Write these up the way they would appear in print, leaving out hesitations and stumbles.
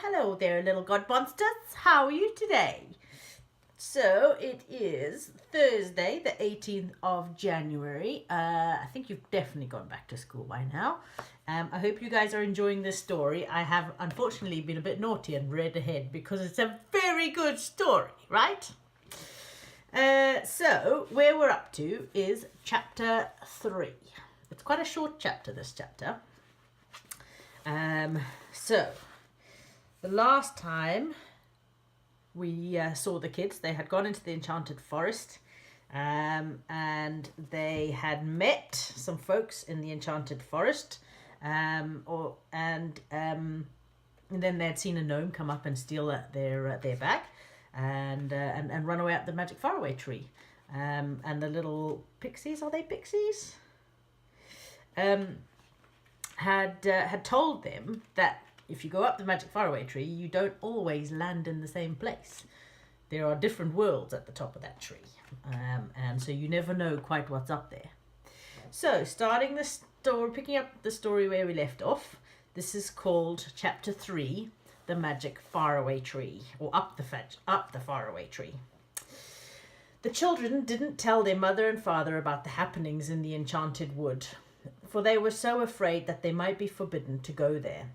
hello there, little god monsters. How are you today? So it is Thursday, the 18th of January. I think you've definitely gone back to school by now. I hope you guys are enjoying this story. I have unfortunately been a bit naughty and read ahead because it's a very good story, right? So where we're up to is chapter 3. It's quite a short chapter, this chapter. So the last time we saw the kids, they had gone into the enchanted forest, and they had met some folks in the enchanted forest, and then they had seen a gnome come up and steal their bag, and run away up the magic faraway tree. And the little pixies, are they pixies? Had told them that if you go up the magic faraway tree, you don't always land in the same place. There are different worlds at the top of that tree, and so you never know quite what's up there. So starting the story, picking up the story where we left off, this is called chapter 3, the magic faraway tree, or up the faraway tree. The children didn't tell their mother and father about the happenings in the enchanted wood, for they were so afraid that they might be forbidden to go there.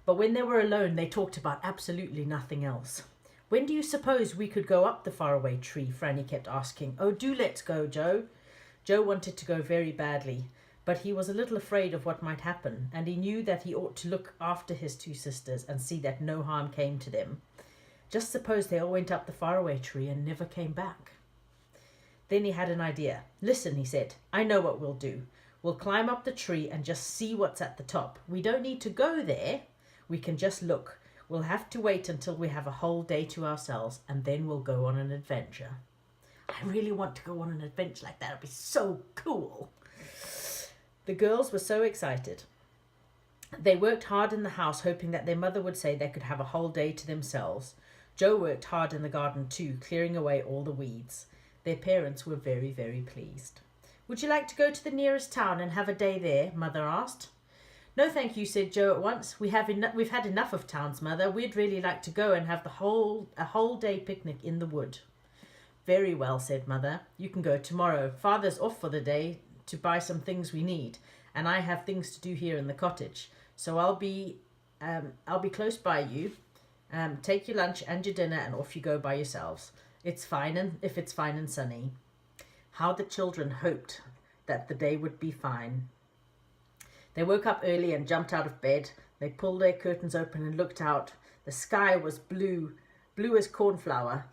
But when they were alone, they talked about absolutely nothing else. When do you suppose we could go up the faraway tree? Franny kept asking. Oh, do let's go, Joe. Joe wanted to go very badly, but he was a little afraid of what might happen, and he knew that he ought to look after his two sisters and see that no harm came to them. Just suppose they all went up the faraway tree and never came back. Then he had an idea. Listen, he said, I know what we'll do. We'll climb up the tree and just see what's at the top. We don't need to go there. We can just look. We'll have to wait until we have a whole day to ourselves, and then we'll go on an adventure. I really want to go on an adventure like that. It'd be so cool. The girls were so excited. They worked hard in the house, hoping that their mother would say they could have a whole day to themselves. Joe worked hard in the garden too, clearing away all the weeds. Their parents were very, very pleased. Would you like to go to the nearest town and have a day there? Mother asked. No, thank you, said Joe at once. We've had enough of towns, Mother. We'd really like to go and have a whole day picnic in the wood. Very well, said Mother. You can go tomorrow. Father's off for the day to buy some things we need, and I have things to do here in the cottage. So I'll be close by you. Take your lunch and your dinner, and off you go by yourselves. It's fine, if it's fine and sunny. How the children hoped that the day would be fine. They woke up early and jumped out of bed. They pulled their curtains open and looked out. The sky was blue as cornflower,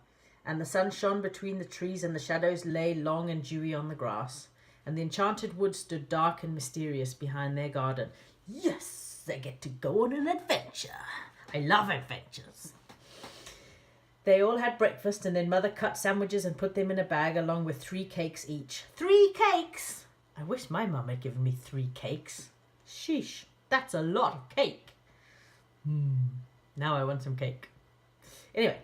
and the sun shone between the trees, and the shadows lay long and dewy on the grass. And the enchanted wood stood dark and mysterious behind their garden. Yes, they get to go on an adventure. I love adventures. They all had breakfast, and then Mother cut sandwiches and put them in a bag along with 3 cakes each. 3 cakes! I wish my mum had given me 3 cakes. Sheesh, that's a lot of cake. Now I want some cake. Anyway,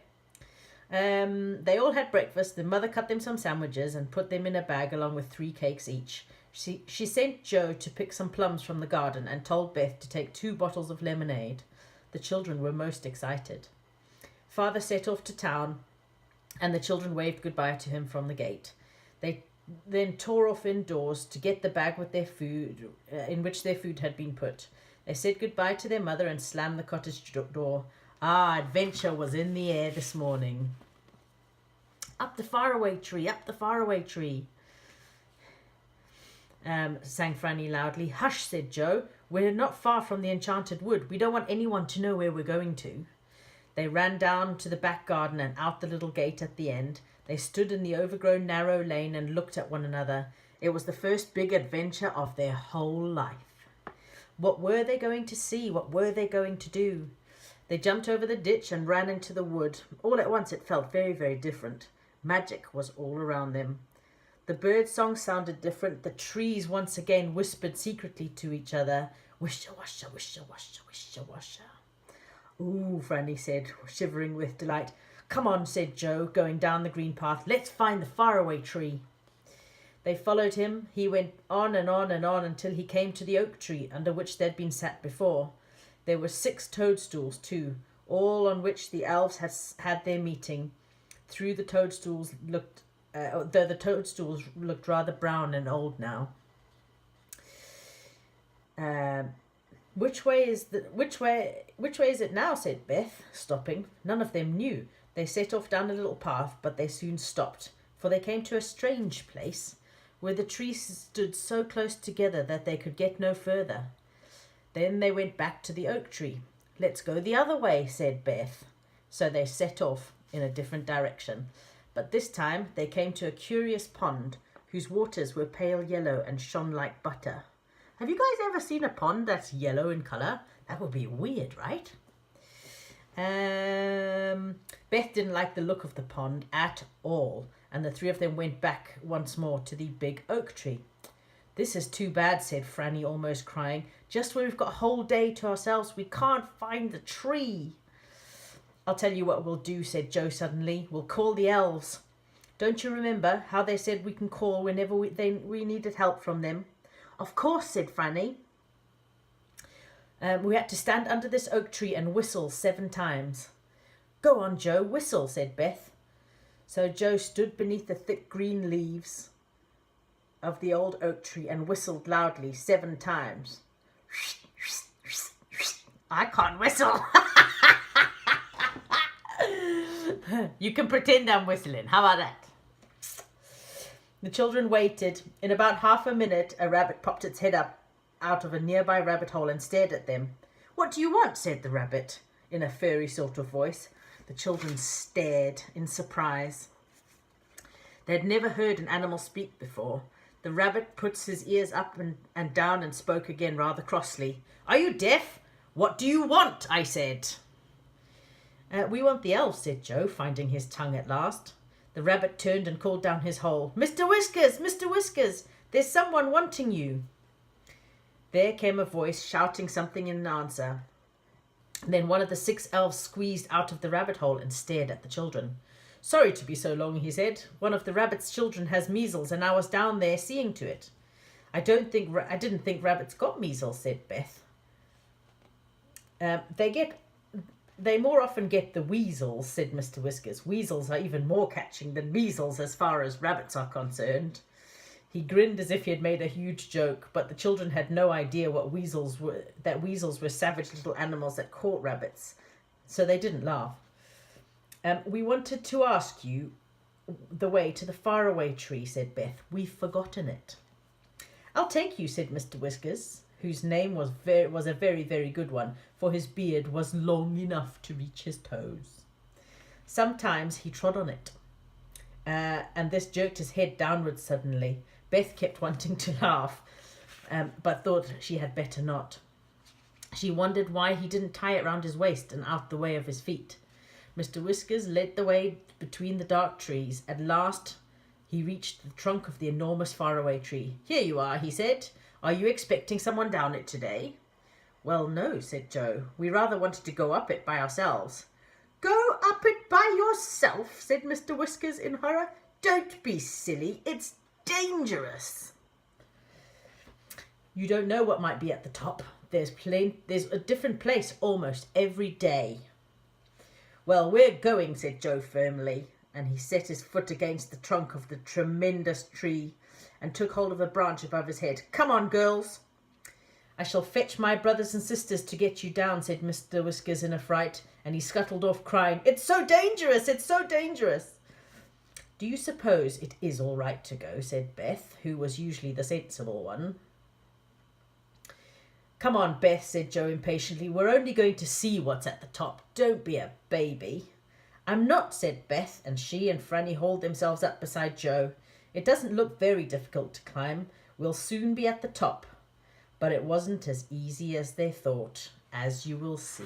they all had breakfast. The mother cut them some sandwiches and put them in a bag along with 3 cakes each. She sent Joe to pick some plums from the garden and told Beth to take 2 bottles of lemonade. The children were most excited. Father set off to town, and the children waved goodbye to him from the gate. They then tore off indoors to get the bag with their food, in which their food had been put. They said goodbye to their mother and slammed the cottage door. Adventure was in the air this morning. Up the faraway tree, up the faraway tree, sang Franny loudly. Hush, said Joe. We're not far from the enchanted wood. We don't want anyone to know where we're going to. They ran down to the back garden and out the little gate at the end. They stood in the overgrown narrow lane and looked at one another. It was the first big adventure of their whole life. What were they going to see? What were they going to do? They jumped over the ditch and ran into the wood. All at once it felt very, very different. Magic was all around them. The bird song sounded different. The trees once again whispered secretly to each other. Wisha, washa, wisha, washa, wisha, washa. Ooh, Franny said, shivering with delight. Come on, said Joe, going down the green path. Let's find the faraway tree. They followed him. He went on and on and on until he came to the oak tree under which they'd been sat before. There were 6 toadstools too, all on which the elves had their meeting. Though the toadstools looked rather brown and old now. Which way is it now? Said Beth, stopping. None of them knew. They set off down a little path, but they soon stopped, for they came to a strange place, where the trees stood so close together that they could get no further. Then they went back to the oak tree. Let's go the other way, said Beth. So they set off in a different direction. But this time they came to a curious pond, whose waters were pale yellow and shone like butter. Have you guys ever seen a pond that's yellow in colour? That would be weird, right? Beth didn't like the look of the pond at all, and the 3 of them went back once more to the big oak tree. This is too bad, said Franny, almost crying. Just when we've got a whole day to ourselves, we can't find the tree. I'll tell you what we'll do, said Joe suddenly. We'll call the elves. Don't you remember how they said we can call whenever we needed help from them? Of course, said Franny. We had to stand under this oak tree and whistle 7 times. Go on, Joe, whistle, said Beth. So Joe stood beneath the thick green leaves of the old oak tree and whistled loudly 7 times. I can't whistle. You can pretend I'm whistling. How about that? The children waited. In about half a minute, a rabbit popped its head up out of a nearby rabbit hole and stared at them. What do you want? Said the rabbit in a furry sort of voice. The children stared in surprise. They had never heard an animal speak before. The rabbit put his ears up and down and spoke again rather crossly. Are you deaf? What do you want? I said. We want the elves, said Joe, finding his tongue at last. The rabbit turned and called down his hole. Mr. Whiskers, Mr. Whiskers, there's someone wanting you. There came a voice shouting something in answer. Then one of the 6 elves squeezed out of the rabbit hole and stared at the children. Sorry to be so long, he said. One of the rabbit's children has measles and I was down there seeing to it. I didn't think rabbits got measles, said Beth. They more often get the weasels, said Mr. Whiskers. Weasels are even more catching than measles as far as rabbits are concerned. He grinned as if he had made a huge joke, but the children had no idea that weasels were savage little animals that caught rabbits, so they didn't laugh. We wanted to ask you the way to the faraway tree, said Beth. We've forgotten it. I'll take you, said Mr. Whiskers, whose name was a very, very good one, for his beard was long enough to reach his toes. Sometimes he trod on it, and this jerked his head downwards suddenly. Beth kept wanting to laugh, but thought she had better not. She wondered why he didn't tie it round his waist and out the way of his feet. Mr. Whiskers led the way between the dark trees. At last he reached the trunk of the enormous faraway tree. Here you are, he said. Are you expecting someone down it today? Well, no, said Joe. We rather wanted to go up it by ourselves. Go up it by yourself, said Mr. Whiskers in horror. Don't be silly. It's dangerous. You don't know what might be at the top. There's a different place almost every day. Well, we're going, said Joe firmly, and he set his foot against the trunk of the tremendous tree and took hold of a branch above his head. Come on, girls. I shall fetch my brothers and sisters to get you down, said Mr. Whiskers in a fright, and he scuttled off crying, It's so dangerous, it's so dangerous. Do you suppose it is all right to go, said Beth, who was usually the sensible one. Come on, Beth, said Joe impatiently. We're only going to see what's at the top. Don't be a baby. I'm not, said Beth, and she and Franny hauled themselves up beside Joe. It doesn't look very difficult to climb. We'll soon be at the top. But it wasn't as easy as they thought, as you will see.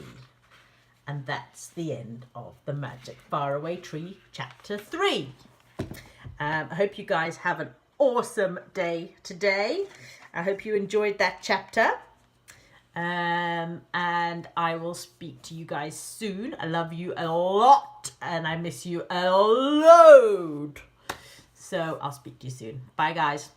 And that's the end of The Magic Faraway Tree, Chapter 3. I hope you guys have an awesome day today. I hope you enjoyed that chapter. And I will speak to you guys soon. I love you a lot and I miss you a load. So I'll speak to you soon. Bye, guys.